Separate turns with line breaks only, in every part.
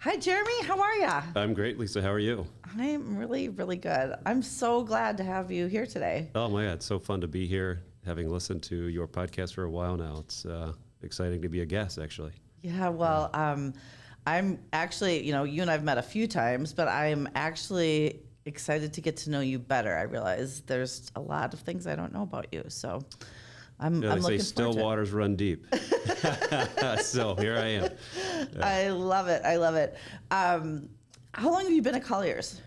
Hi, Jeremy. How are ya?
I'm great, Lisa. How are you?
I'm really, really good. I'm so glad to have you here today.
Oh my God, it's so fun to be here. Having listened to your podcast for a while now, it's exciting to be a guest, actually.
Yeah, well, I'm actually, you and I've met a few times, but I'm actually excited to get to know you better. I realize there's a lot of things I don't know about you, so I'm
They
looking
say still
forward to it.
waters run deep. So here I am.
I love it. I love it. How long have you been at Colliers?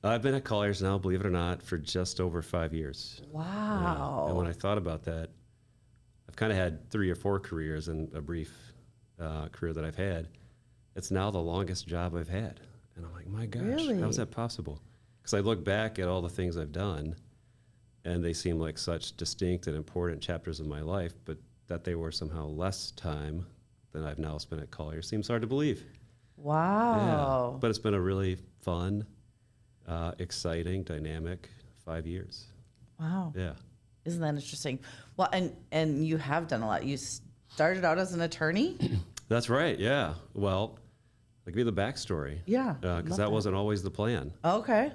I've been at Colliers now, believe it or not, for just over 5 years.
Wow.
And when I thought about that, I've kind of had 3 or 4 careers in a brief career that I've had. It's now the longest job I've had. And I'm like, my gosh,
Really?
how is that possible? Because I look back at all the things I've done, and they seem like such distinct and important chapters of my life, but that they were somehow less time than I've now spent at Colliers seems hard to believe.
Wow.
Yeah. But it's been a really fun, exciting, dynamic 5 years.
Wow.
Yeah.
Isn't that interesting? Well, and you have done a lot. You started out as an attorney?
That's right, yeah. Well, I'll give you the backstory.
Yeah.
Because that wasn't always the plan.
Okay.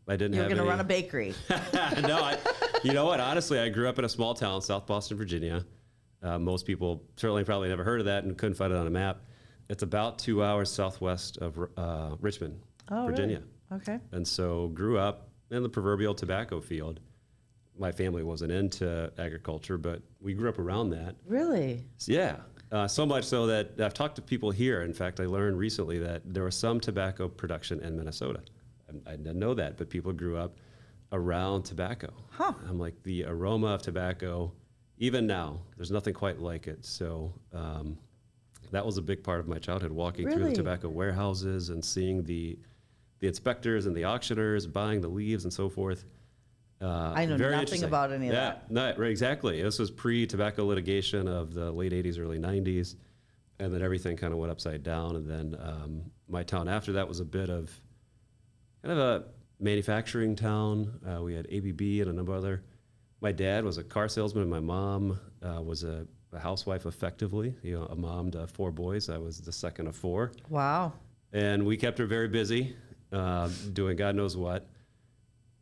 I didn't
You were
have
going to
any...
run a bakery.
No, you know what? Honestly, I grew up in a small town, South Boston, Virginia. Most people certainly probably never heard of that and couldn't find it on a map. It's about 2 hours southwest of Richmond, Virginia.
Really? Okay.
And so grew up in the proverbial tobacco field. My family wasn't into agriculture, but we grew up around that.
Really?
Yeah. So much so that I've talked to people here. In fact, I learned recently that there was some tobacco production in Minnesota. I didn't know that, but people grew up around tobacco.
Huh.
I'm like, the aroma of tobacco, even now, there's nothing quite like it. So that was a big part of my childhood, walking through the
Really?
tobacco warehouses and seeing the inspectors and the auctioneers buying the leaves and so forth.
I know
Very
nothing
interesting.
about any of that.
No, right, exactly. This was pre-tobacco litigation of the late 80s, early 90s, and then everything kind of went upside down. And then my town after that was a bit of kind of a manufacturing town. We had ABB and a number of other. My dad was a car salesman, and my mom was a housewife effectively, a mom to 4 boys. I was the second of 4.
Wow.
And we kept her very busy doing God knows what.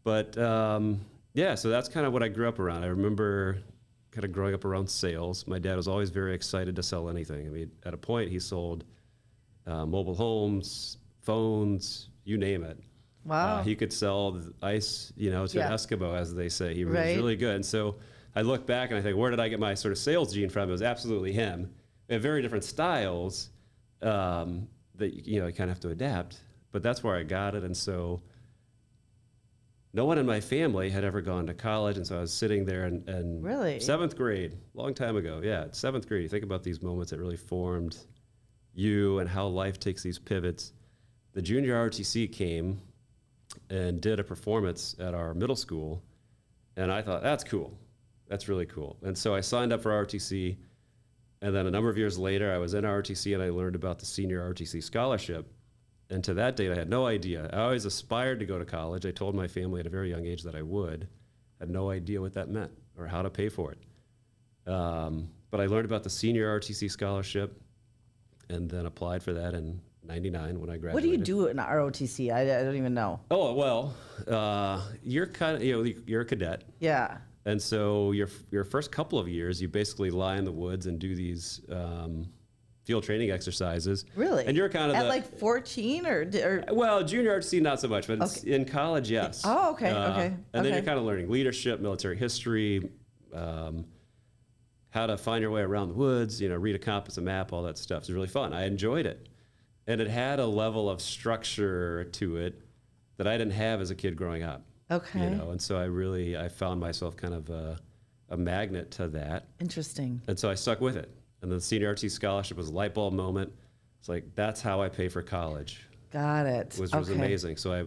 But yeah, so that's kind of what I grew up around. I remember kind of growing up around sales. My dad was always very excited to sell anything. I mean, at a point, he sold mobile homes, phones, you name it.
Wow.
He could sell ice, to an Eskimo, as they say. He was
Right.
really good. And so I look back and I think, where did I get my sort of sales gene from? It was absolutely him. We have very different styles that you kind of have to adapt. But that's where I got it. And so no one in my family had ever gone to college, and so I was sitting there and
Really?
7th grade, long time ago. Yeah, 7th grade. You think about these moments that really formed you and how life takes these pivots. The junior ROTC came and did a performance at our middle school, and I thought, that's cool. That's really cool. And so I signed up for ROTC, and then a number of years later, I was in ROTC, and I learned about the senior ROTC scholarship. And to that date, I had no idea. I always aspired to go to college. I told my family at a very young age that I would. Had no idea what that meant or how to pay for it. But I learned about the senior ROTC scholarship and then applied for that in 99 when I graduated.
What do you do in ROTC? I don't even know.
Oh, well, you're kind of, you're a cadet.
Yeah.
And so your first couple of years, you basically lie in the woods and do these field training exercises.
Really?
And you're kind of
at like 14 or
well, junior ROTC not so much, but it's in college, yes.
Oh, okay, okay.
And then you're kind of learning leadership, military history, how to find your way around the woods, read a compass, a map, all that stuff. It's really fun. I enjoyed it. And it had a level of structure to it that I didn't have as a kid growing up.
Okay.
And so I found myself kind of a magnet to that.
Interesting.
And so I stuck with it. And the senior ROTC scholarship was a light bulb moment. It's like, that's how I pay for college.
Got it.
Which was amazing. So I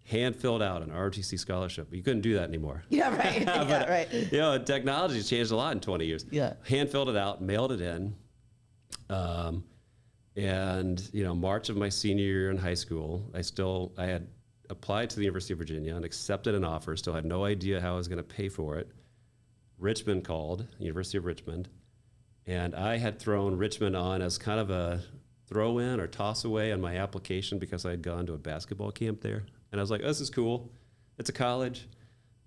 hand filled out an ROTC scholarship. You couldn't do that anymore.
Yeah, right. Yeah, right.
Technology's changed a lot in 20 years.
Yeah.
Hand filled it out, mailed it in. March of my senior year in high school, I had applied to the University of Virginia and accepted an offer, still had no idea how I was going to pay for it. Richmond called, University of Richmond, and I had thrown Richmond on as kind of throw in or toss away on my application because I had gone to a basketball camp there. And I was like, oh, this is cool. It's a college.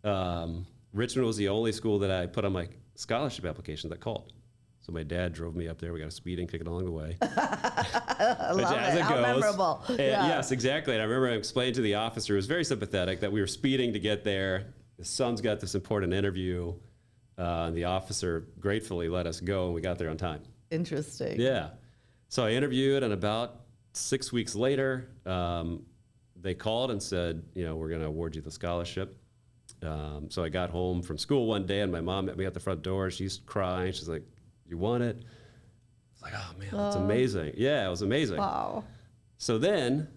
Richmond was the only school that I put on my scholarship application that called. So my dad drove me up there. We got a speeding ticket along the way.
I love it. How memorable.
Yes, exactly. And I remember I explained to the officer, who was very sympathetic, that we were speeding to get there. His son's got this important interview. And the officer gratefully let us go, and we got there on time.
Interesting.
Yeah. So I interviewed, and about 6 weeks later, they called and said, we're going to award you the scholarship. So I got home from school one day, and my mom met me at the front door. She's crying. She's like, you won it? It's like, oh, man, that's amazing. Yeah, it was amazing.
Wow.
So then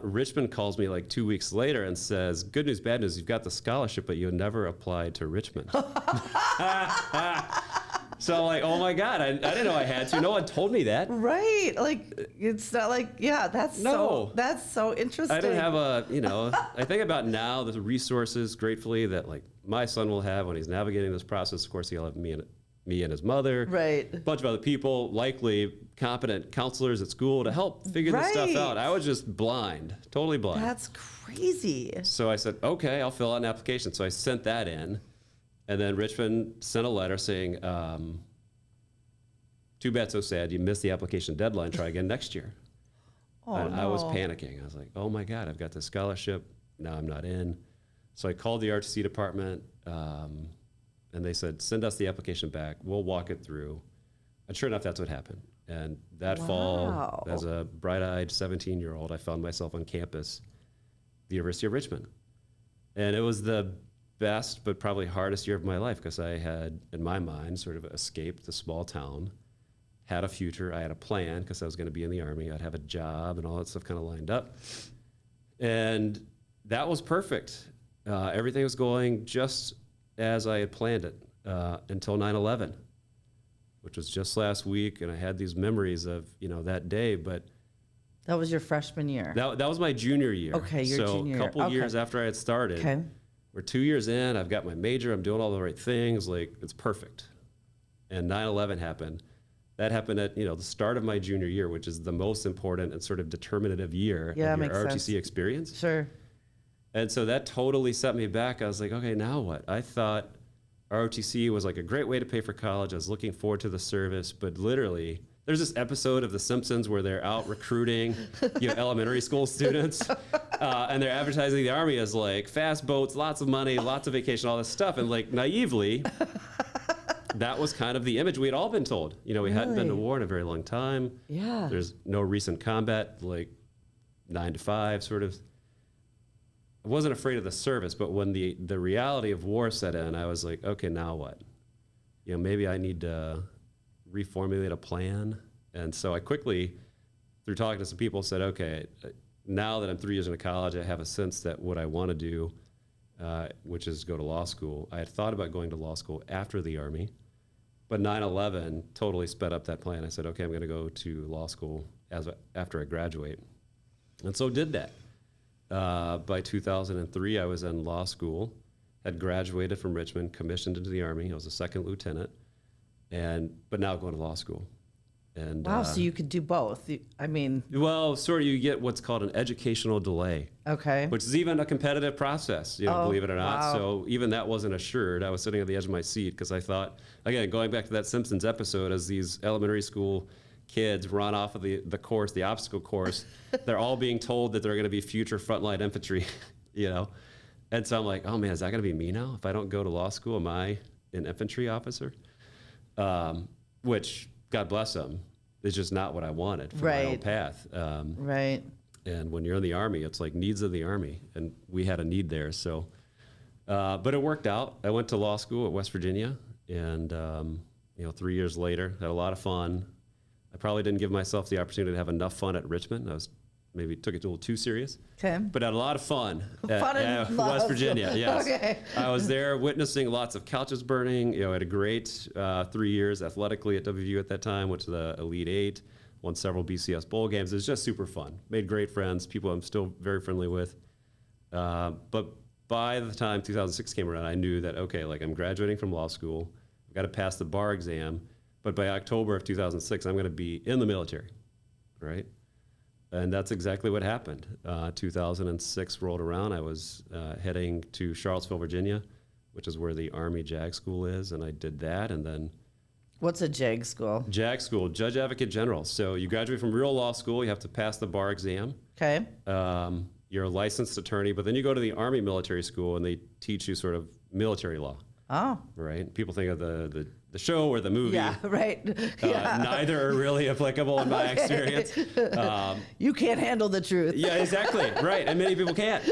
Richmond calls me like 2 weeks later and says, good news, bad news, you've got the scholarship, but you never applied to Richmond. So I'm like, oh my God, I didn't know I had to. No one told me that.
Right. Like, it's not like, that's so interesting.
I didn't have I think about now the resources, gratefully, that like my son will have when he's navigating this process. Of course, he'll have me and his mother.
Right.
A bunch of other people, likely competent counselors at school to help figure this stuff out. I was just blind, totally blind.
That's crazy.
So I said, okay, I'll fill out an application. So I sent that in. And then Richmond sent a letter saying, too bad, so sad. You missed the application deadline. Try again next year. And I was panicking. I was like, oh my God, I've got this scholarship. Now I'm not in. So I called the ROTC department, and they said, send us the application back. We'll walk it through. And sure enough, that's what happened. And that fall, as a bright-eyed 17-year-old, I found myself on campus, the University of Richmond. And it was the best but probably hardest year of my life because I had, in my mind, sort of escaped the small town, had a future. I had a plan because I was going to be in the Army. I'd have a job and all that stuff kind of lined up. And that was perfect. Everything was going just as I had planned it until 9/11, which was just last week. And I had these memories of, that day, but
that was your freshman year.
That was my junior year.
Okay, your junior year.
So a couple years after I had started.
Okay.
We're 2 years in, I've got my major, I'm doing all the right things, like it's perfect. And 9/11 happened. That happened at, the start of my junior year, which is the most important and sort of determinative year of your ROTC experience.
Sure.
And so that totally set me back. I was like, okay, now what? I thought ROTC was like a great way to pay for college. I was looking forward to the service, but literally, there's this episode of The Simpsons where they're out recruiting, elementary school students, and they're advertising the Army as like fast boats, lots of money, lots of vacation, all this stuff, and like naively, that was kind of the image we had all been told. We hadn't been to war in a very long time.
Yeah.
There's no recent combat, like 9 to 5 sort of. I wasn't afraid of the service, but when the reality of war set in, I was like, okay, now what? Maybe I need to reformulate a plan. And so I quickly, through talking to some people, said, okay, now that I'm 3 years into college, I have a sense that what I want to do, which is go to law school. I had thought about going to law school after the Army, but 9/11 totally sped up that plan. I said, okay, I'm going to go to law school after I graduate. And so did that. By 2003, I was in law school, had graduated from Richmond, commissioned into the Army. I was a second lieutenant. But now going to law school. And
wow, so you could do both.
Well, sort of, you get what's called an educational delay.
Okay.
Which is even a competitive process, believe it or not.
Wow.
So even that wasn't assured. I was sitting at the edge of my seat because I thought, again, going back to that Simpsons episode, as these elementary school kids run off of the course, the obstacle course, they're all being told that they're going to be future frontline infantry, And so I'm like, oh man, is that going to be me now? If I don't go to law school, am I an infantry officer? Which, God bless them, is just not what I wanted for my own path.
Right.
And when you're in the Army, it's like needs of the Army, and we had a need there. So, but it worked out. I went to law school at West Virginia, and 3 years later, had a lot of fun. I probably didn't give myself the opportunity to have enough fun at Richmond. Maybe took it a little too serious.
Okay.
But had a lot of fun at West Virginia. Yes.
Okay.
I was there witnessing lots of couches burning. I had a great 3 years athletically at WVU at that time, went to the Elite Eight, won several BCS bowl games. It was just super fun. Made great friends, people I'm still very friendly with. But by the time 2006 came around, I knew that, okay, like I'm graduating from law school. I've got to pass the bar exam. But by October of 2006, I'm going to be in the military. right? And that's exactly what happened. 2006 rolled around. I was heading to Charlottesville, Virginia, which is where the Army JAG school is, and I did that, and then
What's a JAG school?
JAG school, Judge Advocate General. So you graduate from real law school, you have to pass the bar exam.
Okay.
You're a licensed attorney, but then you go to the Army military school and they teach you sort of military law,
Oh.
right? People think of the show or the movie.
Yeah, right. Yeah.
Neither are really applicable in my experience.
You can't handle the truth.
Yeah, exactly. Right. And many people can't.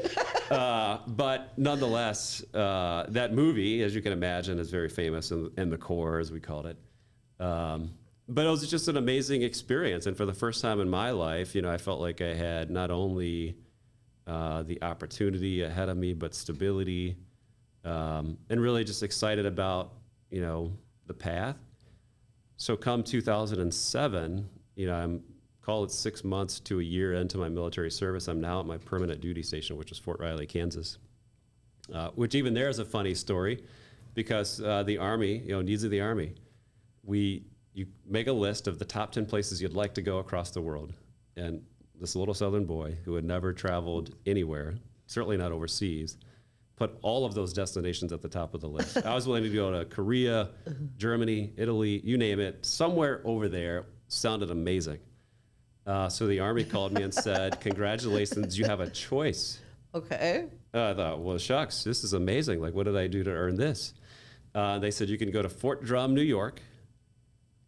But nonetheless, that movie, as you can imagine, is very famous in the Corps, as we called it. But it was just an amazing experience. And for the first time in my life, I felt like I had not only the opportunity ahead of me, but stability, and really just excited about, the path. So come 2007, I'm call it 6 months to a year into my military service. I'm now at my permanent duty station, which is Fort Riley, Kansas, which even there is a funny story because the Army, needs of the Army, you make a list of the top 10 places you'd like to go across the world. And this little Southern boy who had never traveled anywhere, certainly not overseas, put all of those destinations at the top of the list. I was willing to go to Korea, Germany, Italy, you name it. Somewhere over there sounded amazing. So the Army called me and said, congratulations, you have a choice.
Okay.
I thought, well, shucks, this is amazing. Like, what did I do to earn this? They said, you can go to Fort Drum, New York,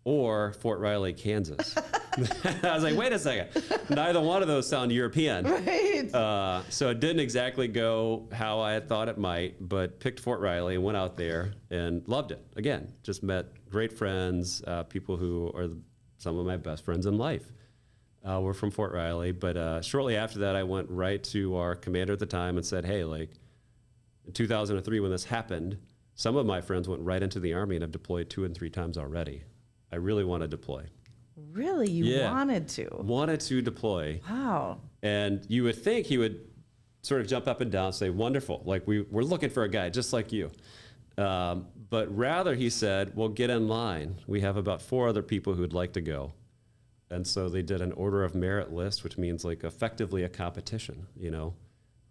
or Fort Riley, Kansas. I was like, wait a second. Neither one of those sound European.
Right.
So it didn't exactly go how I had thought it might, but picked Fort Riley and went out there and loved it. Again, just met great friends, people who are some of my best friends in life. Were from Fort Riley. But shortly after that, I went right to our commander at the time and said, hey, like in 2003 when this happened, some of my friends went right into the Army and have deployed 2 and 3 times already. I really want to deploy.
Really? You wanted to?
Wanted to deploy.
Wow.
And you would think he would sort of jump up and down and say, wonderful, like we're looking for a guy just like you. But rather he said, well, get in line. We have about 4 other people who'd like to go. And so they did an order of merit list, which means like effectively a competition,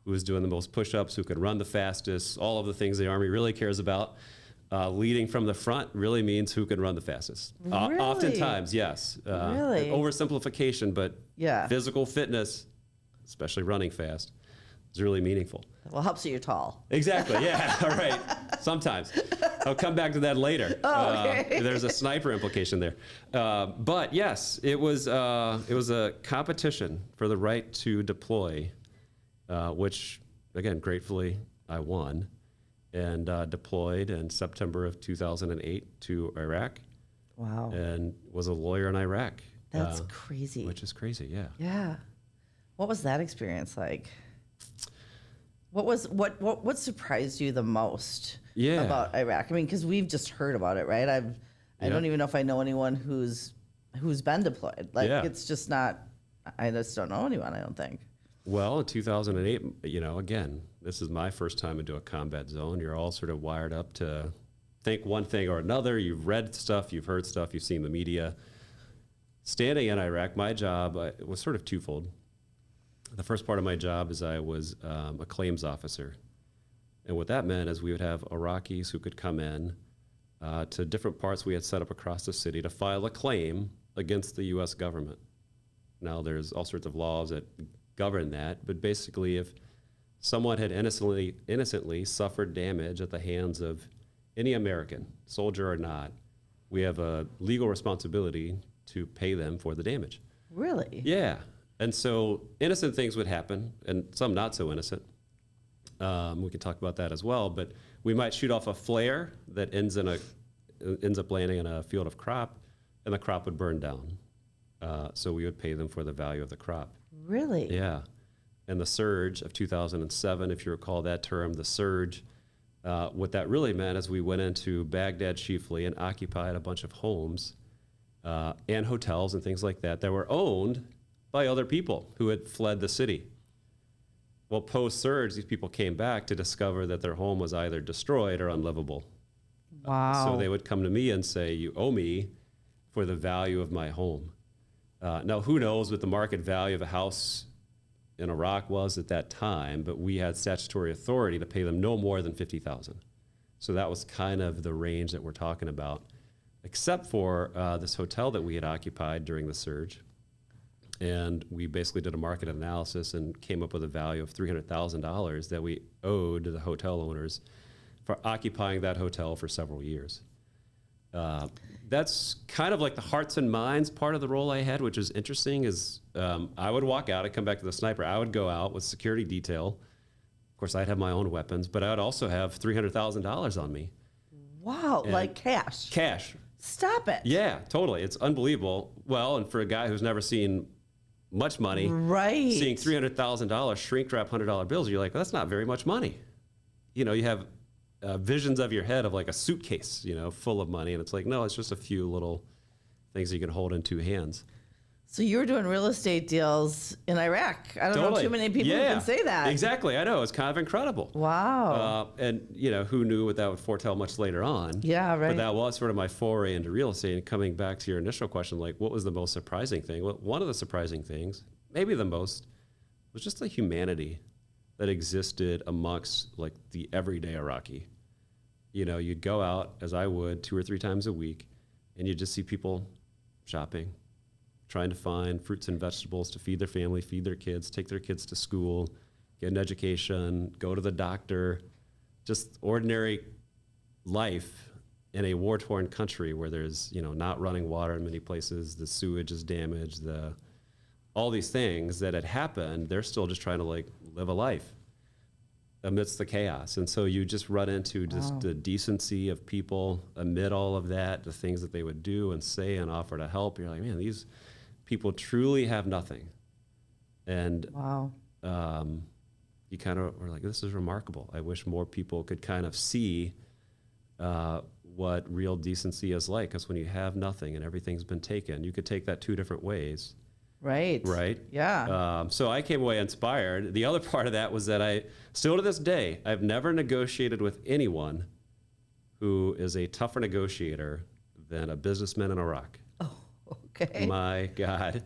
who's doing the most push-ups, who can run the fastest, all of the things the Army really cares about. Leading from the front really means who can run the fastest.
Really?
Oftentimes, yes.
Really?
Oversimplification, but
Yeah.
physical fitness, especially running fast, is really meaningful.
Well, helps that you're tall.
Exactly, yeah, all right. Sometimes. I'll come back to that later.
Oh, okay.
There's a sniper implication there. But yes, it was a competition for the right to deploy, which, again, gratefully, I won. And deployed in September of 2008 to Iraq.
Wow.
And was a lawyer in Iraq.
That's crazy.
Which is crazy, yeah.
Yeah. What was that experience like? What surprised you the most about Iraq? I mean, because we've just heard about it, right? I don't even know if I know anyone who's been deployed. Like it's just not. I just don't know anyone. I don't think.
Well, in 2008, again, this is my first time into a combat zone. You're all sort of wired up to think one thing or another. You've read stuff, you've heard stuff, you've seen the media. Standing in Iraq, my job was sort of twofold. The first part of my job is I was a claims officer. And what that meant is we would have Iraqis who could come in to different parts we had set up across the city to file a claim against the U.S. government. Now, there's all sorts of laws that govern that, but basically if someone had innocently suffered damage at the hands of any American, soldier or not, we have a legal responsibility to pay them for the damage.
Really?
Yeah. And so innocent things would happen, and some not so innocent. We can talk about that as well, but we might shoot off a flare that ends up landing in a field of crop, and the crop would burn down. So we would pay them for the value of the crop.
Really?
Yeah. And the surge of 2007, if you recall that term, the surge, what that really meant is we went into Baghdad chiefly and occupied a bunch of homes and hotels and things like that were owned by other people who had fled the city. Well, post-surge, these people came back to discover that their home was either destroyed or unlivable.
Wow.
So they would come to me and say, you owe me for the value of my home. Now, who knows what the market value of a house in Iraq was at that time, but we had statutory authority to pay them no more than $50,000. So that was kind of the range that we're talking about, except for this hotel that we had occupied during the surge. And we basically did a market analysis and came up with a value of $300,000 that we owed to the hotel owners for occupying that hotel for several years. That's kind of like the hearts and minds part of the role I had, which is interesting, is I would walk out, I'd come back to the sniper, I would go out with security detail. Of course, I'd have my own weapons, but I would also have $300,000 on me.
Wow,
And
like cash.
Cash.
Stop it.
Yeah, totally. It's unbelievable. Well, and for a guy who's never seen much money,
right?
Seeing $300,000 shrink wrap $100 bills, you're like, well, that's not very much money. You know, you have visions of your head of like a suitcase, you know, full of money. And it's like, no, it's just a few little things you can hold in two hands.
So you were doing real estate deals in Iraq. I don't know too many people who can say that.
Exactly. I know. It's kind of incredible.
Wow.
And, you know, who knew what that would foretell much later on.
Yeah, right.
But that was sort of my foray into real estate. And coming back to your initial question, like, what was the most surprising thing? Well, one of the surprising things, maybe the most, was just the humanity that existed amongst, like, the everyday Iraqi. You know, you'd go out, as I would, 2 or 3 times a week, and you'd just see people shopping, trying to find fruits and vegetables to feed their family, feed their kids, take their kids to school, get an education, go to the doctor, just ordinary life in a war-torn country where there's, you know, not running water in many places, the sewage is damaged, all these things that had happened, they're still just trying to like live a life amidst the chaos. And so you just run into just the decency of people amid all of that, the things that they would do and say and offer to help. You're like, man, these people truly have nothing. And you kind of were like, this is remarkable. I wish more people could kind of see what real decency is like. Because when you have nothing and everything's been taken, you could take that 2 different ways.
Right.
Right.
Yeah.
So I came away inspired. The other part of that was that I, still to this day, I've never negotiated with anyone who is a tougher negotiator than a businessman in Iraq.
Oh, okay.
My God.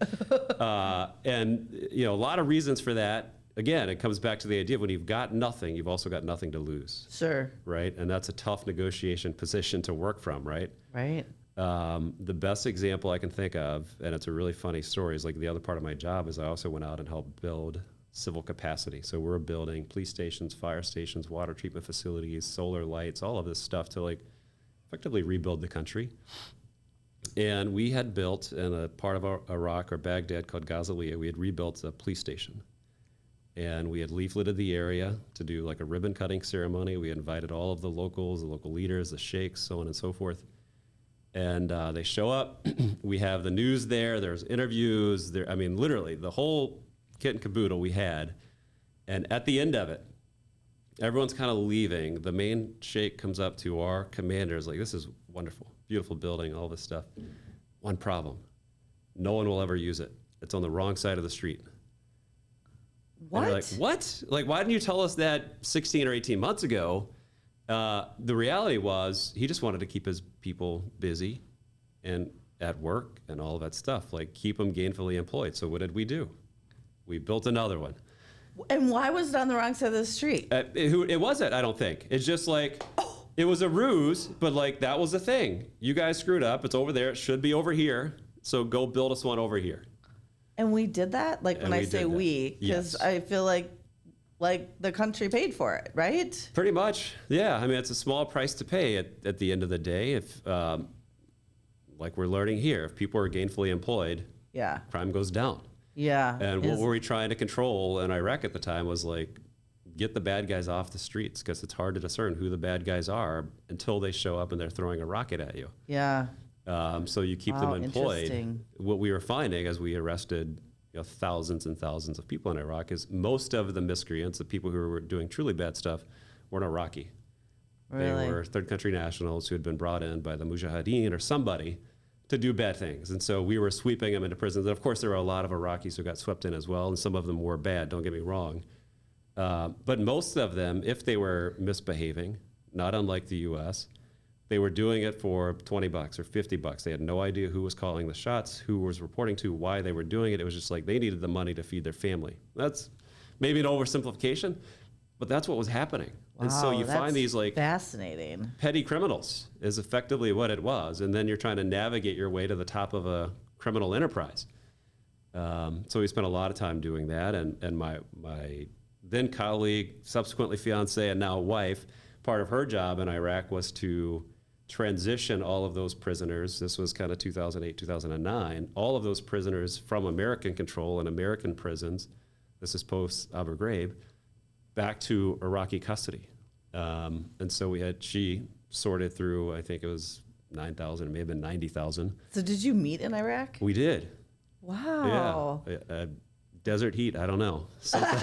And, you know, a lot of reasons for that. Again, it comes back to the idea of when you've got nothing, you've also got nothing to lose.
Sure.
Right. And that's a tough negotiation position to work from. Right.
Right.
The best example I can think of, and it's a really funny story, is like the other part of my job is I also went out and helped build civil capacity. So we're building police stations, fire stations, water treatment facilities, solar lights, all of this stuff to like effectively rebuild the country. And we had built in a part of Iraq or Baghdad called Ghazaliya, we had rebuilt a police station. And we had leafleted the area to do like a ribbon cutting ceremony. We invited all of the locals, the local leaders, the sheikhs, so on and so forth. And they show up, we have the news there, there's interviews, there, I mean, literally the whole kit and caboodle we had. And at the end of it, everyone's kind of leaving. The main sheikh comes up to our commanders like, this is wonderful, beautiful building, all this stuff. One problem, no one will ever use it. It's on the wrong side of the street.
What?
And we're like, what? Like, why didn't you tell us that 16 or 18 months ago? The reality was he just wanted to keep his people busy and at work and all of that stuff, like keep them gainfully employed. So what did we do? We built another one.
And why was it on the wrong side of the street?
It wasn't, I don't think. It's just like, it was a ruse, but like that was the thing. You guys screwed up. It's over there. It should be over here. So go build us one over here.
And we did that? Like when I say we, because I feel like the country paid for it, right?
Pretty much, yeah. I mean, it's a small price to pay at the end of the day. If, like we're learning here, if people are gainfully employed, crime goes down.
Yeah.
And what were we trying to control in Iraq at the time was like, get the bad guys off the streets, because it's hard to discern who the bad guys are until they show up and they're throwing a rocket at you.
Yeah.
So you keep them employed.
Interesting.
What we were finding as we arrested thousands and thousands of people in Iraq is most of the miscreants, the people who were doing truly bad stuff, weren't Iraqi.
Really?
They were third country nationals who had been brought in by the Mujahideen or somebody to do bad things. And so we were sweeping them into prisons. And of course, there were a lot of Iraqis who got swept in as well, and some of them were bad, don't get me wrong. But most of them, if they were misbehaving, not unlike the U.S., They were doing it for $20 or $50. They had no idea who was calling the shots, who was reporting to, why they were doing it. It was just like they needed the money to feed their family. That's maybe an oversimplification, but that's what was happening. And so you find these like
fascinating
petty criminals is effectively what it was. And then you're trying to navigate your way to the top of a criminal enterprise. So we spent a lot of time doing that. And my then colleague, subsequently fiance, and now wife, part of her job in Iraq was to transition all of those prisoners. This was kind of 2008, 2009. All of those prisoners from American control and American prisons, this is post Abu Ghraib, back to Iraqi custody. And so she sorted through, I think it was 9,000, it may have been 90,000.
So did you meet in Iraq?
We did.
Wow.
Yeah. Desert heat, I don't know. Something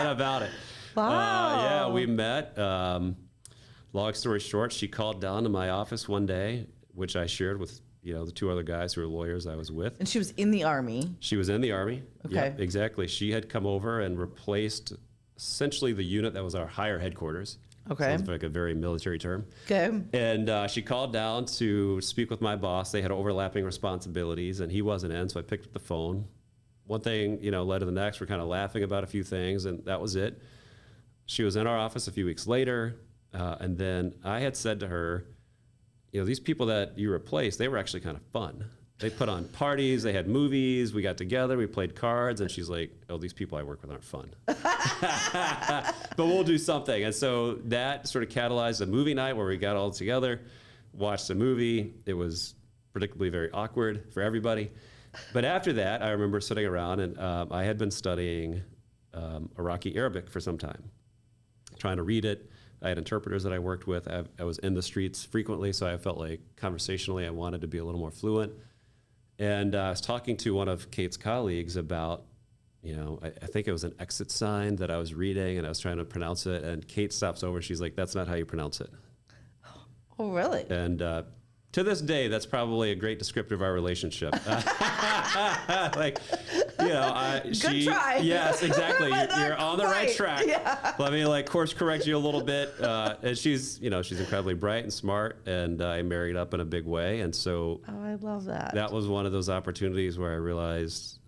about it.
Wow.
Yeah, we met. Long story short, she called down to my office one day, which I shared with the two other guys who were lawyers I was with.
And she was in the Army.
She was in the Army.
Okay.
Yep, exactly. She had come over and replaced essentially the unit that was our higher headquarters.
Okay.
Sounds like a very military term.
Okay.
And she called down to speak with my boss. They had overlapping responsibilities, and he wasn't in, so I picked up the phone. One thing, led to the next. We're kind of laughing about a few things, and that was it. She was in our office a few weeks later, and then I had said to her, these people that you replaced, they were actually kind of fun. They put on parties, they had movies, we got together, we played cards, and she's like, oh, these people I work with aren't fun. But we'll do something. And so that sort of catalyzed a movie night where we got all together, watched a movie. It was predictably very awkward for everybody. But after that, I remember sitting around, and I had been studying Iraqi Arabic for some time, trying to read it. I had interpreters that I worked with. I was in the streets frequently, so I felt like conversationally I wanted to be a little more fluent. And I was talking to one of Kate's colleagues about, I think it was an exit sign that I was reading, and I was trying to pronounce it. And Kate stops over. She's like, "That's not how you pronounce it."
Oh, really?
And to this day, that's probably a great descriptor of our relationship.
Good try.
Yes, exactly. You're on the right track.
Yeah.
Let me course correct you a little bit. And she's incredibly bright and smart, and I married up in a big way. And so
I love that.
That was one of those opportunities where I realized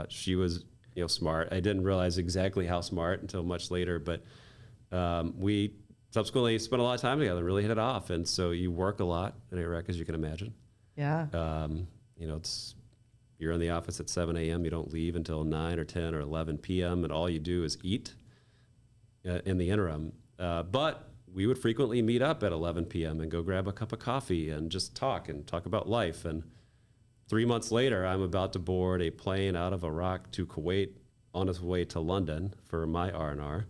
she was, smart. I didn't realize exactly how smart until much later, but we subsequently spent a lot of time together, really hit it off. And so you work a lot in Iraq, as you can imagine.
Yeah.
You're in the office at 7 a.m. You don't leave until 9 or 10 or 11 p.m. and all you do is eat in the interim. But we would frequently meet up at 11 p.m. and go grab a cup of coffee and just talk about life. And 3 months later, I'm about to board a plane out of Iraq to Kuwait on its way to London for my R&R.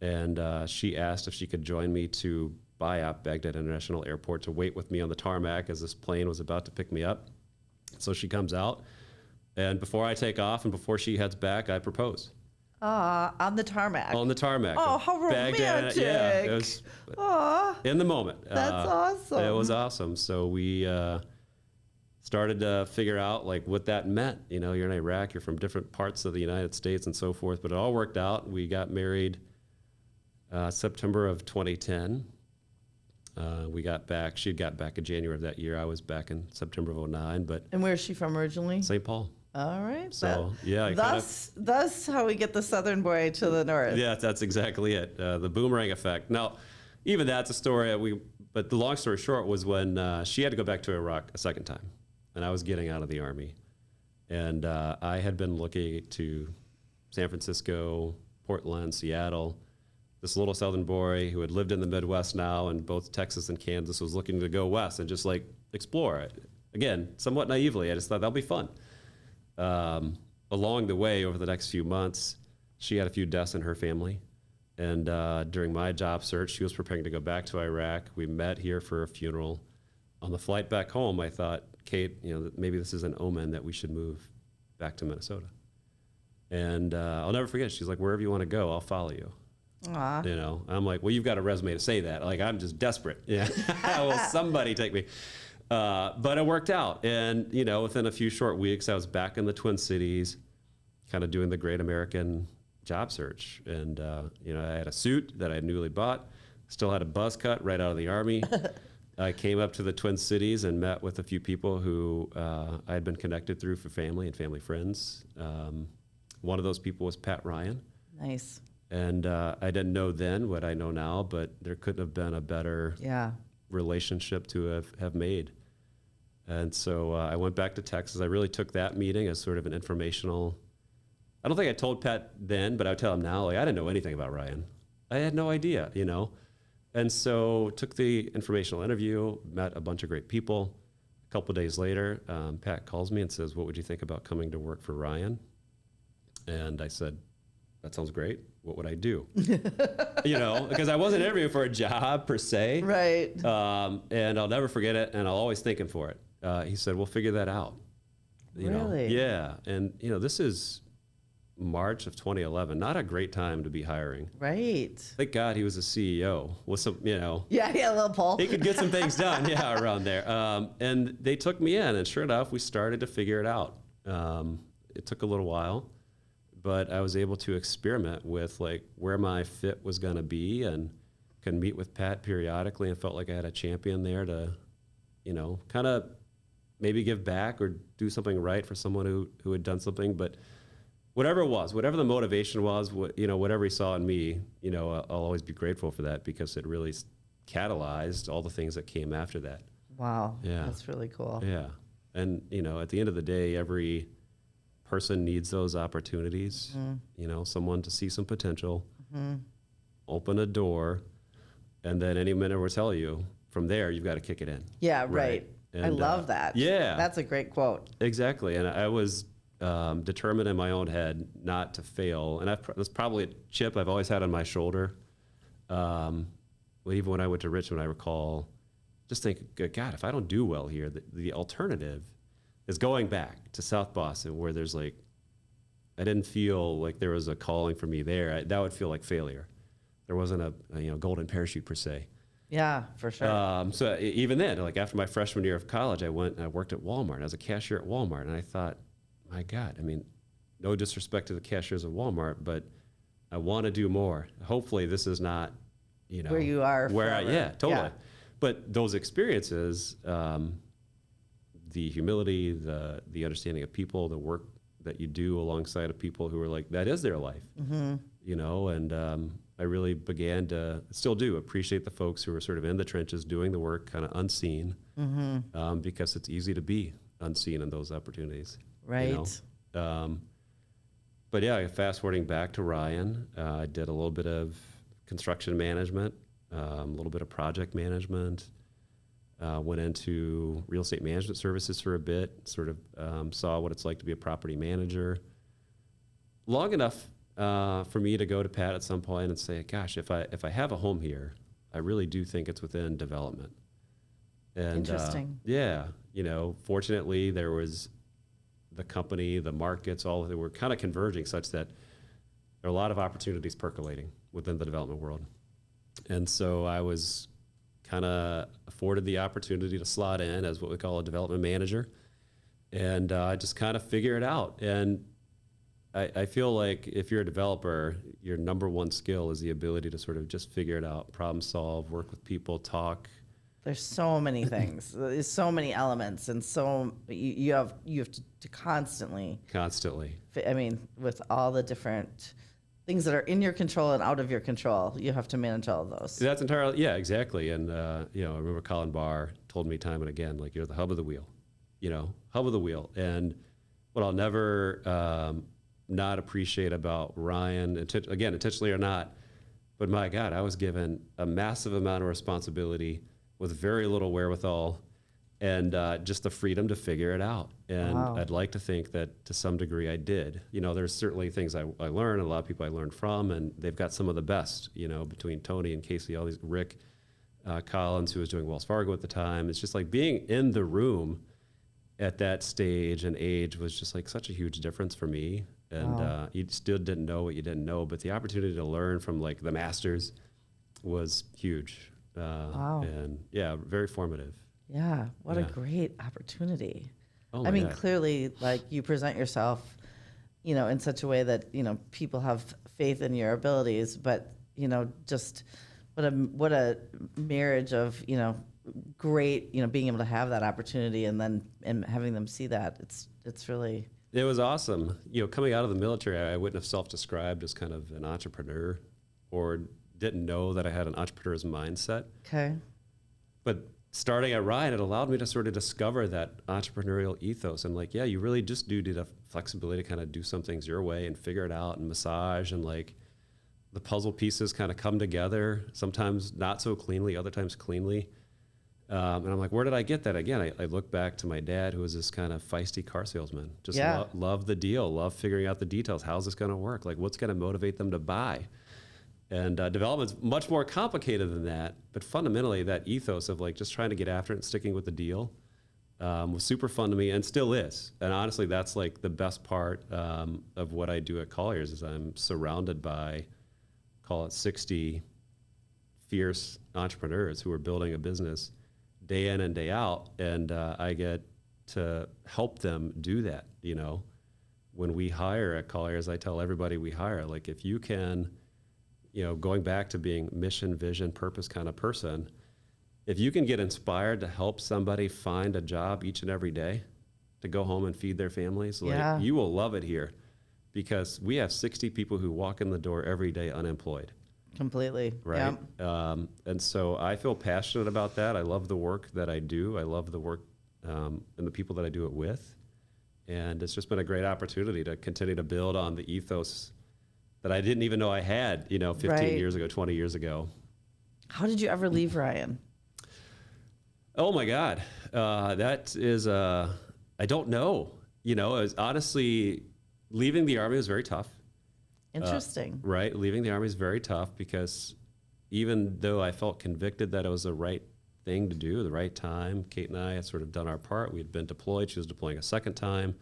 And she asked if she could join me to BIAP, Baghdad International Airport, to wait with me on the tarmac as this plane was about to pick me up. So she comes out, and before I take off and before she heads back, I propose.
On the tarmac.
On the tarmac.
Oh, how romantic.
Yeah, it was in the moment.
That's awesome.
It was awesome. So we started to figure out what that meant. You're in Iraq, you're from different parts of the United States and so forth, but it all worked out. We got married September of 2010. We got back. She got back in January of that year. I was back in September of 2009.
And where is she from originally?
St. Paul.
All right.
So yeah.
Thus how we get the southern boy to the north.
Yeah, that's exactly it. The boomerang effect. Now, even that's a story. But the long story short was when she had to go back to Iraq a second time, and I was getting out of the Army, and I had been looking to San Francisco, Portland, Seattle. This little southern boy who had lived in the Midwest now in both Texas and Kansas was looking to go west and just explore it. Again, somewhat naively, I just thought that'll be fun. Along the way, over the next few months, she had a few deaths in her family. And during my job search, she was preparing to go back to Iraq. We met here for a funeral. On the flight back home, I thought, Kate, maybe this is an omen that we should move back to Minnesota. And I'll never forget, she's like, wherever you want to go, I'll follow you.
Aww.
I'm like, well, you've got a resume to say that. I'm just desperate. Yeah. Will somebody take me? But it worked out. And, within a few short weeks, I was back in the Twin Cities, kind of doing the great American job search. And, I had a suit that I had newly bought, Still had a buzz cut right out of the Army. I came up to the Twin Cities and met with a few people who I had been connected through for family and family friends. One of those people was Pat Ryan.
Nice.
And I didn't know then what I know now, but there couldn't have been a better relationship to have made. And so I went back to Texas. I really took that meeting as sort of an informational. I don't think I told Pat then, but I would tell him now, like, I didn't know anything about Ryan. I had no idea, you know? And so took the informational interview, met a bunch of great people. A couple of days later, Pat calls me and says, what would you think about coming to work for Ryan? And I said, that sounds great. What would I do? You know, because I wasn't interviewing for a job per se.
Right.
And I'll never forget it, and I'll always thank him for it. He said, we'll figure that out. You know? Yeah. And, you know, this is March of 2011. Not a great time to be hiring.
Right.
Thank God he was a CEO with some, you know.
Yeah, a little pull.
He could get some things done, around there. And they took me in, and sure enough, we started to figure it out. It took a little while, but I was able to experiment with like where my fit was going to be, and could meet with Pat periodically, and felt like I had a champion there to, you know, kind of maybe give back or do something right for someone who had done something. But whatever it was, whatever the motivation was, whatever he saw in me, you know, I'll always be grateful for that, because it really catalyzed all the things that came after that.
Wow.
Yeah.
That's really cool.
Yeah. And, you know, at the end of the day, every person needs those opportunities, you know, someone to see some potential, open a door, and then any minute will tell you from there, you've got to kick it in.
Yeah, right.
And,
I love that.
Yeah.
That's a great quote.
Exactly. And I was determined in my own head not to fail. And that's probably a chip I've always had on my shoulder. Well, even when I went to Richmond, I recall just thinking, God, if I don't do well here, the alternative is going back to South Boston, where there's like, I didn't feel like there was a calling for me there. That would feel like failure. There wasn't a golden parachute per se.
Yeah, for sure.
So even then, like after my freshman year of college, I went and I worked at Walmart. I was a cashier at Walmart, and I thought, my God, I mean, no disrespect to the cashiers at Walmart, but I want to do more. Hopefully this is not, you know,
where you are.
Yeah, totally.
Yeah.
But those experiences, the humility, the understanding of people, the work that you do alongside of people who are like, that is their life, you know, and I really began to, still do, appreciate the folks who are sort of in the trenches doing the work kind of unseen, because it's easy to be unseen in those opportunities.
Right.
You know? But yeah, fast forwarding back to Ryan, I did a little bit of construction management, a little bit of project management, went into real estate management services for a bit, sort of saw what it's like to be a property manager. Long enough for me to go to Pat at some point and say, gosh, if I have a home here, I really do think it's within development. And
Interesting.
Yeah, you know, fortunately there was the company, the markets, all of them were kind of converging such that there are a lot of opportunities percolating within the development world. And so I was kind of afforded the opportunity to slot in as what we call a development manager, and just kind of figure it out. And I feel like if you're a developer, your number one skill is the ability to sort of just figure it out, problem solve, work with people, talk.
There's so many things. There's so many elements, and so you have to constantly. I mean, with all the different things that are in your control and out of your control, you have to manage all of those.
That's entirely, yeah, exactly. And you know, I remember Colin Barr told me time and again, like, you're the hub of the wheel, you know, hub of the wheel. And what I'll never not appreciate about Ryan, again, intentionally or not, but my God, I was given a massive amount of responsibility with very little wherewithal, and just the freedom to figure it out. And
Wow.
I'd like to think that to some degree I did. You know, there's certainly things I learned, and a lot of people I learned from, and they've got some of the best, you know, between Tony and Casey, all these, Rick Collins, who was doing Wells Fargo at the time. It's just like being in the room at that stage and age was just like such a huge difference for me. And
Wow.
You still didn't know what you didn't know, but the opportunity to learn from like the masters was huge.
Wow.
And yeah, very formative.
Yeah, what a
Yeah.
great opportunity.
Oh
I
my
mean,
God.
clearly, like, you present yourself, you know, in such a way that, you know, people have faith in your abilities, but, you know, just what a marriage of, great, being able to have that opportunity and having them see that. It's really.
It was awesome. Coming out of the military, I wouldn't have self-described as kind of an entrepreneur or didn't know that I had an entrepreneur's mindset.
Okay.
But starting at Ryan, it allowed me to sort of discover that entrepreneurial ethos. And like, yeah, you really just do need a flexibility to kind of do some things your way and figure it out and massage, and like the puzzle pieces kind of come together, sometimes not so cleanly, other times cleanly. And I'm like, where did I get that? Again, I look back to my dad, who was this kind of feisty car salesman. Just love the deal, love figuring out the details. How's this going to work? Like, what's going to motivate them to buy? And development's much more complicated than that. But fundamentally, that ethos of like just trying to get after it and sticking with the deal was super fun to me, and still is. And honestly, that's like the best part of what I do at Colliers is I'm surrounded by, call it 60 fierce entrepreneurs who are building a business day in and day out, and I get to help them do that. When we hire at Colliers, I tell everybody we hire, like, if you can, going back to being mission, vision, purpose kind of person, if you can get inspired to help somebody find a job each and every day to go home and feed their families, like, you will love it here, because we have 60 people who walk in the door every day unemployed.
Completely.
Right.
Yeah.
And so I feel passionate about that. I love the work that I do. I love the work and the people that I do it with. And it's just been a great opportunity to continue to build on the ethos that I didn't even know I had, 15 years ago, 20 years ago.
How did you ever leave Ryan?
Oh my God. That is, I don't know. Honestly, leaving the Army was very tough.
Interesting.
Right. Leaving the Army is very tough, because even though I felt convicted that it was the right thing to do, the right time, Kate and I had sort of done our part. We had been deployed. She was deploying a second time.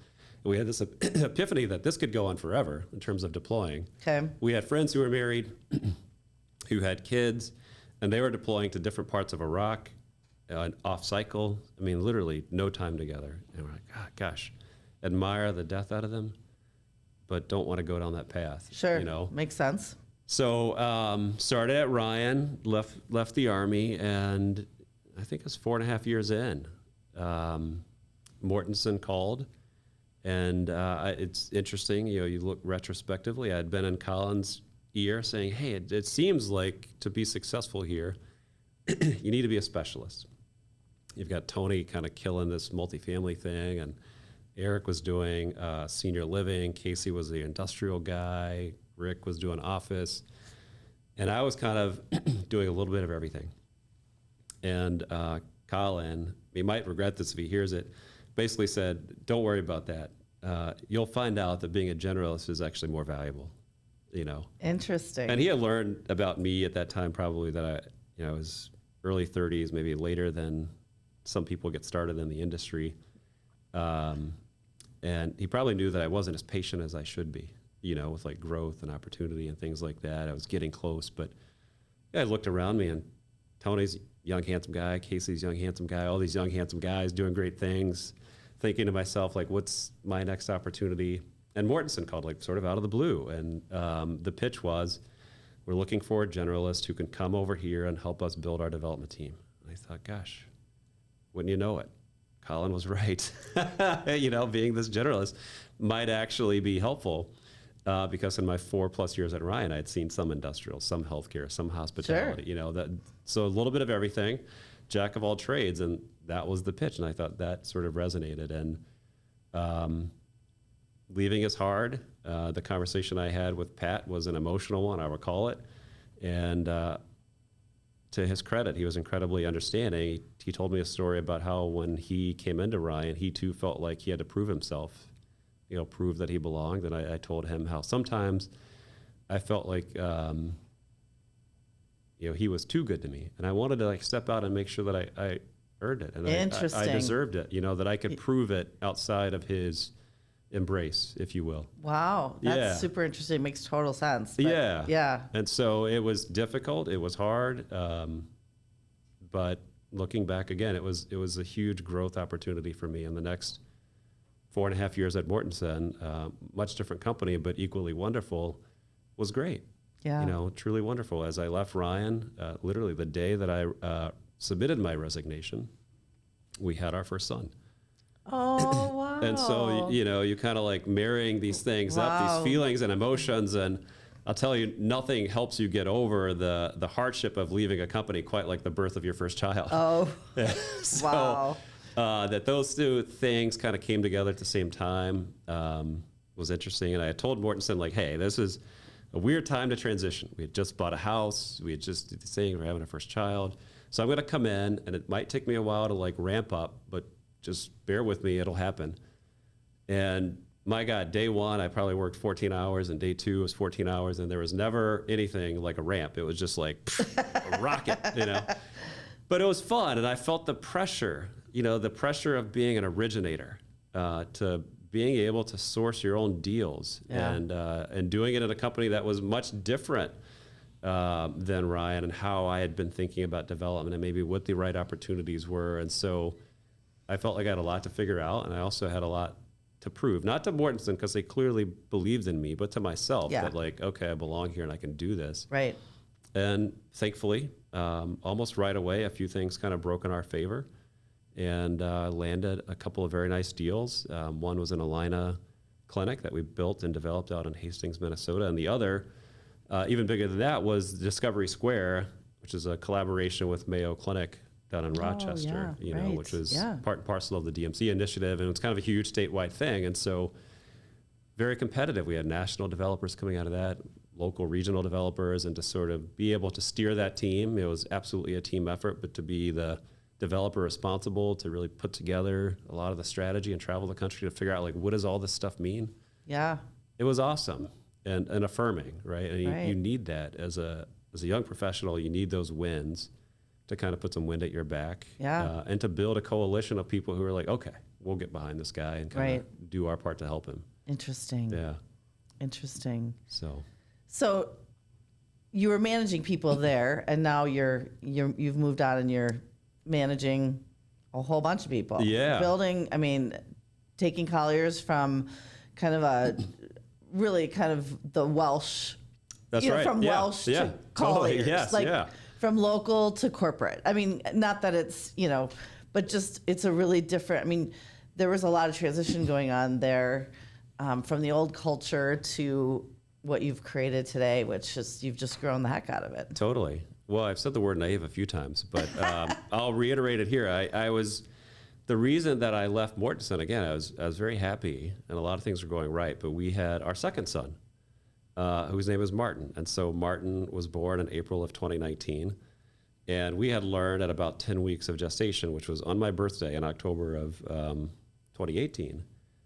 And we had this epiphany that this could go on forever in terms of deploying.
Okay.
We had friends who were married, who had kids, and they were deploying to different parts of Iraq, off cycle. I mean, literally no time together. And we're like, gosh, admire the death out of them, but don't want to go down that path.
Sure. Makes sense.
So started at Ryan, left the Army, and I think it was 4.5 years in. Mortensen called, and it's interesting. You look retrospectively. I had been in Colin's ear saying, "Hey, it seems like to be successful here, you need to be a specialist." You've got Tony kind of killing this multifamily thing, and Eric was doing senior living. Casey was the industrial guy. Rick was doing office. And I was kind of doing a little bit of everything. And Colin, he might regret this if he hears it, basically said, don't worry about that. You'll find out that being a generalist is actually more valuable,
Interesting.
And he had learned about me at that time probably that I was early 30s, maybe later than some people get started in the industry. And he probably knew that I wasn't as patient as I should be, with like growth and opportunity and things like that. I was getting close, but I looked around me, and Tony's young, handsome guy, Casey's young, handsome guy, all these young, handsome guys doing great things, thinking to myself, like, what's my next opportunity? And Mortensen called, like, sort of out of the blue. And the pitch was, we're looking for a generalist who can come over here and help us build our development team. And I thought, gosh, wouldn't you know it? Colin was right. Being this generalist might actually be helpful because in my 4+ years at Ryan, I had seen some industrial, some healthcare, some hospitality,
Sure.
So a little bit of everything, jack of all trades. And that was the pitch. And I thought that sort of resonated. And leaving is hard. The conversation I had with Pat was an emotional one, I recall it. And to his credit, he was incredibly understanding. He told me a story about how when he came into Ryan, he too felt like he had to prove himself, prove that he belonged. And I told him how sometimes I felt like, he was too good to me. And I wanted to like step out and make sure that I earned it. And I deserved it, that I could prove it outside of his embrace, if you will.
Wow. That's super interesting. It makes total sense. But
yeah. And so it was difficult. It was hard. But looking back again, it was a huge growth opportunity for me in the next 4.5 years at Mortensen. Much different company, but equally wonderful, was great.
Yeah.
You know, truly wonderful. As I left Ryan, literally the day that I submitted my resignation, we had our first son.
Oh, wow.
And so, you know, you kind of like marrying these things up,
Wow.
these feelings and emotions. And I'll tell you, nothing helps you get over the hardship of leaving a company quite like the birth of your first child.
Oh,
So,
wow.
that those two things kind of came together at the same time was interesting. And I had told Mortensen, like, hey, this is a weird time to transition. We had just bought a house. We had just did the thing. We're having our first child. So I'm going to come in, and it might take me a while to like ramp up, but just bear with me. It'll happen. And my God, day one, I probably worked 14 hours, and day two was 14 hours, and there was never anything like a ramp. It was just like a rocket, you know. But it was fun, and I felt the pressure, you know, the pressure of being an originator, to being able to source your own deals,
Yeah.
and doing it in a company that was much different than Ryan, and how I had been thinking about development and maybe what the right opportunities were. And so I felt like I had a lot to figure out, and I also had a lot to prove, not to Mortensen because they clearly believed in me, but to myself
Yeah.
that like, okay, I belong here and I can do this.
Right.
And thankfully, almost right away, a few things kind of broke in our favor, and landed a couple of very nice deals. One was an Alina clinic that we built and developed out in Hastings, Minnesota, and the other, even bigger than that, was Discovery Square, which is a collaboration with Mayo Clinic down in Rochester,
yeah,
you know,
right.
which was
Yeah.
part and parcel of the DMC initiative, and it's kind of a huge statewide thing. And so very competitive. We had national developers coming out of that, local regional developers, and to sort of be able to steer that team, it was absolutely a team effort, but to be the developer responsible to really put together a lot of the strategy and travel the country to figure out like, what does all this stuff mean?
Yeah.
It was awesome and affirming, right? And
Right.
you need that as a young professional. You need those wins to kind of put some wind at your back,
Yeah.
and to build a coalition of people who are like, okay, we'll get behind this guy and kind of do our part to help him.
Interesting.
Yeah.
Interesting.
So
So you were managing people there, and now you've moved on and you're managing a whole bunch of people.
Yeah.
Building, I mean, taking Colliers from kind of a really kind of the Welsh.
that's
you know,
right.
from
Yeah.
Welsh
Yeah.
to
Totally.
Colliers.
Yes.
Like
yeah.
from local to corporate. I mean, not that it's, you know, but just it's a really different, I mean, there was a lot of transition going on there, from the old culture to what you've created today, which is you've just grown the heck out of it.
Totally. Well, I've said the word naive a few times, but I'll reiterate it here. I was the reason that I left Mortensen, again, I was very happy and a lot of things were going right, but we had our second son, whose name is Martin. And so Martin was born in April of 2019. And we had learned at about 10 weeks of gestation, which was on my birthday in October of 2018,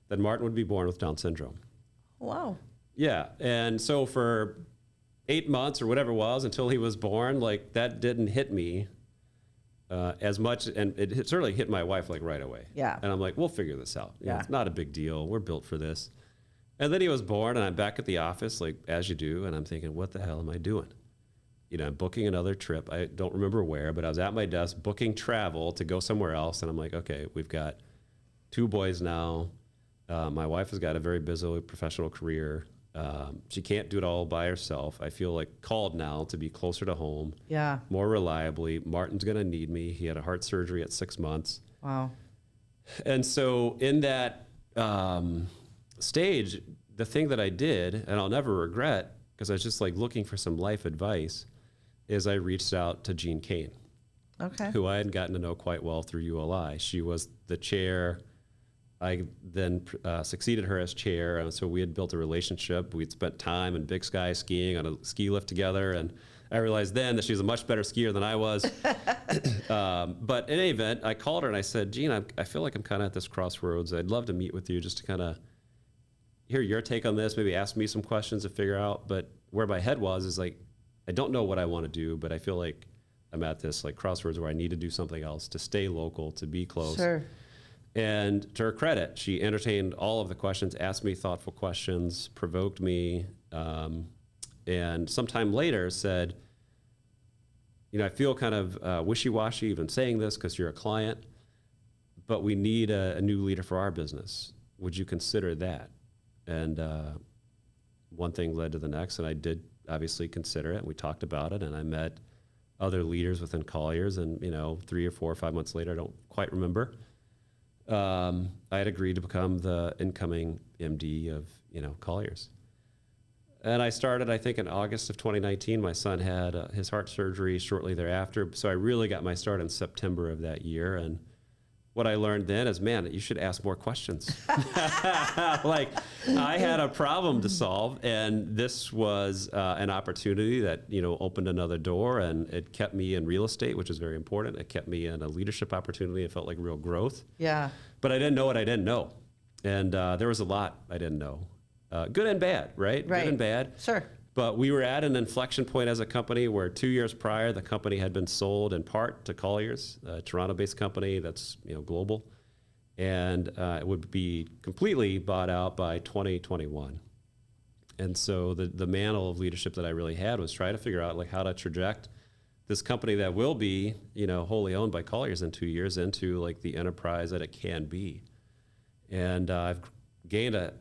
that Martin would be born with Down syndrome.
Wow.
Yeah. And so for 8 months or whatever it was until he was born, like that didn't hit me as much. And it certainly hit my wife like right away.
Yeah.
And I'm like, we'll figure this out. You know,
Yeah.
it's not a big deal. We're built for this. And then he was born and I'm back at the office, like as you do. And I'm thinking, what the hell am I doing? You know, I'm booking another trip. I don't remember where, but I was at my desk booking travel to go somewhere else. And I'm like, okay, we've got 2 boys now. My wife has got a very busy professional career. She can't do it all by herself. I feel like called now to be closer to home,
Yeah.
more reliably. Martin's going to need me. He had a heart surgery at 6 months.
Wow.
And so in that stage, the thing that I did, and I'll never regret, because I was just like looking for some life advice, is I reached out to Jean Kane,
Okay.
who I had gotten to know quite well through ULI. She was the chair. I then succeeded her as chair, and so we had built a relationship. We'd spent time in Big Sky skiing on a ski lift together, and I realized then that she's a much better skier than I was. But in any event, I called her and I said, Jean, I feel like I'm kind of at this crossroads. I'd love to meet with you just to kind of hear your take on this, maybe ask me some questions to figure out. But where my head was is like, I don't know what I want to do, but I feel like I'm at this like crossroads where I need to do something else to stay local, to be close.
Sure.
And to her credit, she entertained all of the questions, asked me thoughtful questions, provoked me, and sometime later said, you know, I feel kind of wishy-washy even saying this because you're a client, but we need a new leader for our business. Would you consider that? And one thing led to the next, and I did obviously consider it. And we talked about it, and I met other leaders within Colliers, and 3 or 4 or 5 months later, I don't quite remember, I had agreed to become the incoming MD of Colliers. And I started, I think, in August of 2019. My son had his heart surgery shortly thereafter, so I really got my start in September of that year. And what I learned then is, man, you should ask more questions. Like, I had a problem to solve, and this was an opportunity that opened another door, and it kept me in real estate, which is very important. It kept me in a leadership opportunity. It felt like real growth.
Yeah.
But I didn't know what I didn't know, and there was a lot I didn't know, good and bad, right?
Right.
Good and bad.
Sure.
But we were at an inflection point as a company where 2 years prior, the company had been sold in part to Colliers, a Toronto-based company that's global, and it would be completely bought out by 2021. And so the mantle of leadership that I really had was try to figure out how to traject this company that will be wholly owned by Colliers in 2 years into the enterprise that it can be. And I've gained a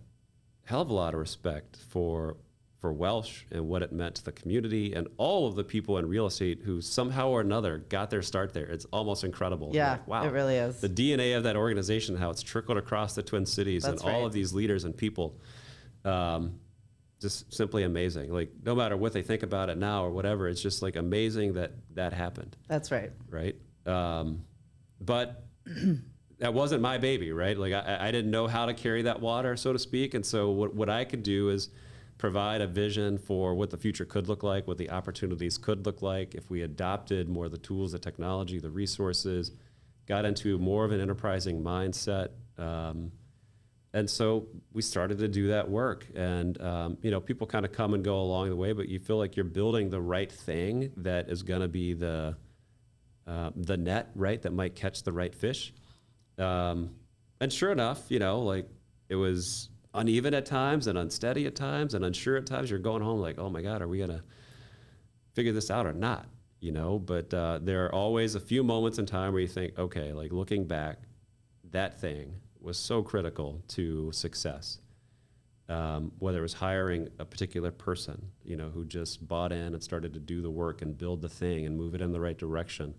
hell of a lot of respect for Welsh and what it meant to the community and all of the people in real estate who somehow or another got their start there. It's almost incredible.
Yeah,
wow,
it really is.
The DNA of that organization, how it's trickled across the Twin Cities.
That's
and all
right.
of these leaders and people, just simply amazing. No matter what they think about it now or whatever, it's just amazing that happened.
That's right.
Right. But that wasn't my baby, right? I didn't know how to carry that water, so to speak. And so what I could do is provide a vision for what the future could look like, what the opportunities could look like if we adopted more of the tools, the technology, the resources, got into more of an enterprising mindset. And so we started to do that work. And, people kind of come and go along the way, but you feel like you're building the right thing that is going to be the net, right, that might catch the right fish. And sure enough, it was uneven at times and unsteady at times and unsure at times. You're going home oh my God, are we going to figure this out or not? But there are always a few moments in time where you think, okay, looking back, that thing was so critical to success. Whether it was hiring a particular person, who just bought in and started to do the work and build the thing and move it in the right direction.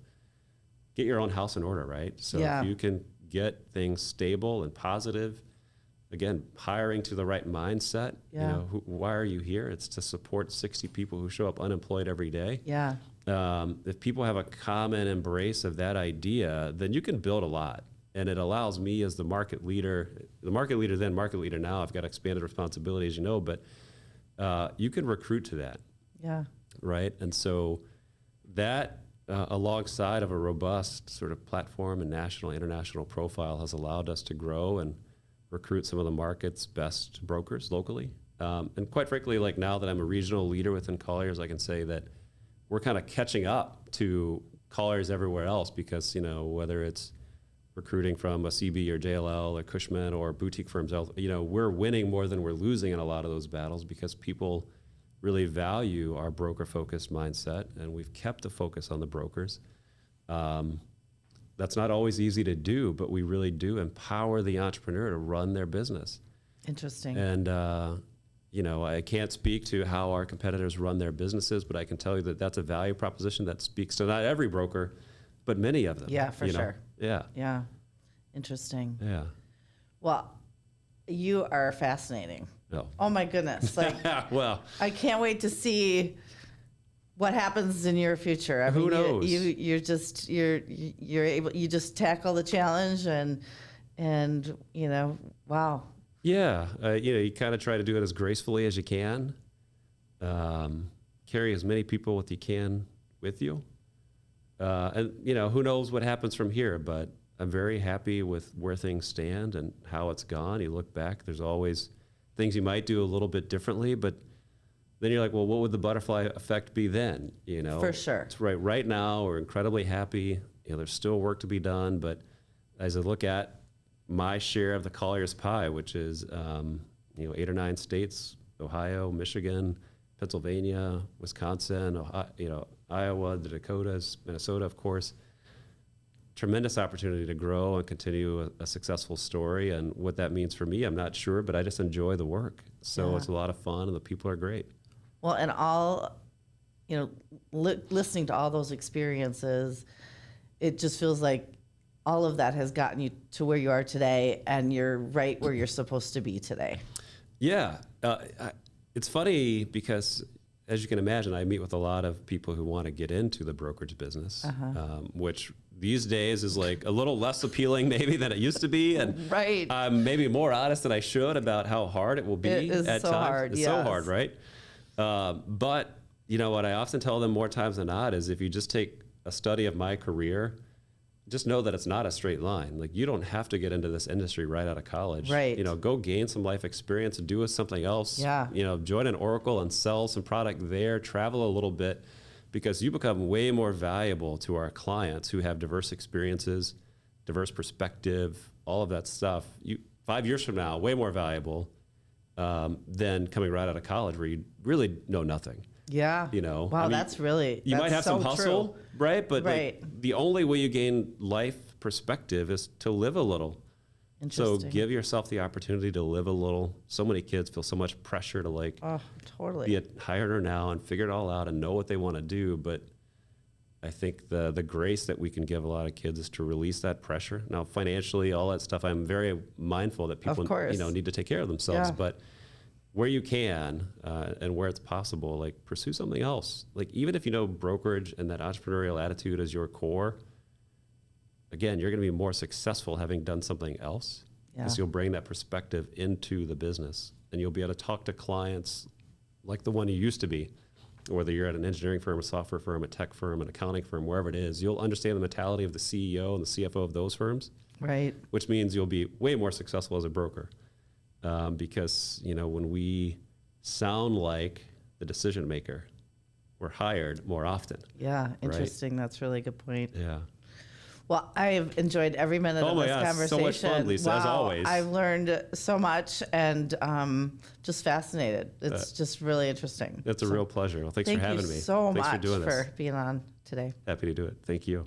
Get your own house in order, right? So if you can get things stable and positive, again, hiring to the right mindset.
Yeah.
Why are you here? It's to support 60 people who show up unemployed every day.
Yeah.
If people have a common embrace of that idea, then you can build a lot. And it allows me as the market leader then, market leader now, I've got expanded responsibilities, but you can recruit to that.
Yeah.
Right? And so that, alongside of a robust sort of platform and national, international profile has allowed us to grow and recruit some of the market's best brokers locally. And quite frankly, now that I'm a regional leader within Colliers, I can say that we're kind of catching up to Colliers everywhere else because, whether it's recruiting from a CB or JLL or Cushman or boutique firms, we're winning more than we're losing in a lot of those battles because people really value our broker-focused mindset, and we've kept the focus on the brokers. That's not always easy to do, but we really do empower the entrepreneur to run their business.
Interesting.
And, I can't speak to how our competitors run their businesses, but I can tell you that that's a value proposition that speaks to not every broker, but many of them.
Yeah, for sure.
Yeah.
Yeah. Interesting.
Yeah.
Well, you are fascinating.
No.
Oh my goodness.
Well,
I can't wait to see what happens in your future.
Who knows?
You're able, you just tackle the challenge and wow.
Yeah. You kind of try to do it as gracefully as you can. Carry as many people with you can with you. And who knows what happens from here, but I'm very happy with where things stand and how it's gone. You look back, there's always things you might do a little bit differently, but then you're like, well, what would the butterfly effect be then?
For sure.
It's right now, we're incredibly happy. There's still work to be done, but as I look at my share of the Colliers pie, which is 8 or 9 states, Ohio, Michigan, Pennsylvania, Wisconsin, Ohio, Iowa, the Dakotas, Minnesota, of course. Tremendous opportunity to grow and continue a successful story. And what that means for me, I'm not sure, but I just enjoy the work. So
Yeah.
It's a lot of fun and the people are great.
Well, and all, listening to all those experiences, it just feels like all of that has gotten you to where you are today, and you're right where you're supposed to be today.
Yeah. It's funny because, as you can imagine, I meet with a lot of people who want to get into the brokerage business, which these days is like a little less appealing maybe than it used to be. And
right.
I'm maybe more honest than I should about how hard it will be
It is
at
so
times.
hard,
It's so hard, right? But what I often tell them more times than not is if you just take a study of my career, just know that it's not a straight line. Like, you don't have to get into this industry right out of college.
Right.
Go gain some life experience and do something else.
Yeah.
Join an Oracle and sell some product there, travel a little bit, because you become way more valuable to our clients who have diverse experiences, diverse perspective, all of that stuff. 5 years from now, way more valuable than coming right out of college where you really know nothing.
Yeah. Wow, that's really,
you might have
so
some hustle,
true.
right? But
right.
The only way you gain life perspective is to live a little. So give yourself the opportunity to live a little. So many kids feel so much pressure to
totally
be a high earner now and figure it all out and know what they want to do. But I think the grace that we can give a lot of kids is to release that pressure. Now, financially, all that stuff, I'm very mindful that people need to take care of themselves.
Yeah.
But where you can and where it's possible, pursue something else. Even if brokerage and that entrepreneurial attitude is your core, again, you're going to be more successful having done something else, because you'll bring that perspective into the business, and you'll be able to talk to clients like the one you used to be, whether you're at an engineering firm, a software firm, a tech firm, an accounting firm, wherever it is. You'll understand the mentality of the CEO and the CFO of those firms,
right?
Which means you'll be way more successful as a broker. Because, when we sound like the decision maker, we're hired more often.
Yeah, interesting. Right? That's a really good point.
Yeah.
Well, I've enjoyed every minute of this conversation.
So much fun, Lisa, as always.
I've learned so much, and just fascinated. It's just really interesting.
It's a real pleasure. Well, thanks for having me.
Thank you so much
for doing this.
for being on today.
Happy to do it. Thank you.